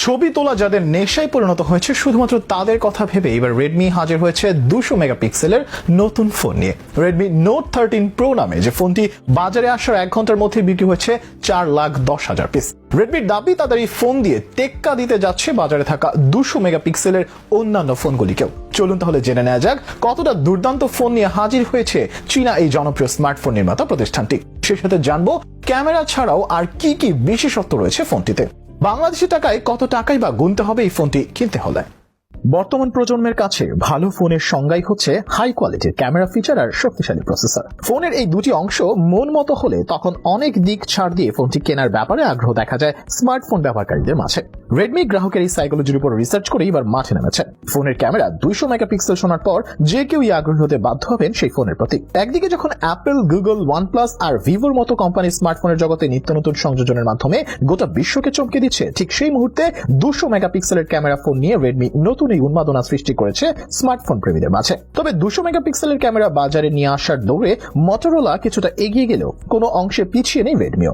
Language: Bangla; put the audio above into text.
ছবি তোলা যাদের নেশায় পরিণত হয়েছে শুধুমাত্র তাদের কথা ভেবে এবার রেডমি হাজির হয়েছে 200 মেগাপিক্সেলের নতুন ফোন নিয়ে। রেডমি নোট 13 প্রো নামে যে ফোনটি বাজারে আসার 1 ঘন্টার মধ্যে বিক্রি হয়েছে 4,10,000 পিস। রেডমির দাবি তাদের এই ফোন দিয়ে টেক্কা দিতে যাচ্ছে বাজারে থাকা 200 মেগাপিক্সেলের অন্যান্য ফোনগুলিকেও। চলুন তাহলে জেনে নেওয়া যাক কতটা দুর্দান্ত ফোন নিয়ে হাজির হয়েছে চীনা এই জনপ্রিয় স্মার্টফোন নির্মাতা প্রতিষ্ঠানটি। সেই সাথে জানবো ক্যামেরা ছাড়াও আর কি কি বিশেষত্ব রয়েছে ফোনটিতে। বাংলাদেশি টাকায় কত টাকাই বা গুনতে হবে এই ফোনটি কিনতে হলে। বর্তমান প্রজন্মের কাছে ভালো ফোনের সংজ্ঞাই হচ্ছে হাই কোয়ালিটির ক্যামেরা ফিচার আর শক্তিশালী প্রসেসর। ফোনের এই দুটি অংশ মন মতো হলে তখন অনেক দিক ছাড় দিয়ে ফোনটি কেনার ব্যাপারে আগ্রহ দেখা যায় স্মার্টফোন ব্যবহারকারীদের মাঝে। রেডমি গ্রাহকের এই সাইকোলজির উপর রিসার্চ করে এবার মাঠে নেমেছে। ফোনের ক্যামেরা 200 মেগাপিক্সেল শোনার পর যে কেউই আগ্রহী হতে বাধ্য হবেন সেই ফোনের প্রতি। একদিকে যখন অ্যাপল, গুগল, ওয়ানপ্লাস আর ভিভোর মতো কোম্পানির স্মার্টফোনের জগতে নিত্য নতুন সংযোজনের মাধ্যমে গোটা বিশ্বকে চমকে দিচ্ছে, ঠিক সেই মুহূর্তে 200 মেগাপিক্সেলের ক্যামেরা ফোন নিয়ে রেডমি নতুন এই উন্মাদনা সৃষ্টি করেছে স্মার্টফোন প্রেমীদের মাঝে। তবে 200 মেগাপিক্সেলের ক্যামেরা বাজারে নিয়ে আসার দৌড়ে মটোরোলা কিছুটা এগিয়ে গেলেও কোনো অংশে পিছিয়ে নেই রেডমিও।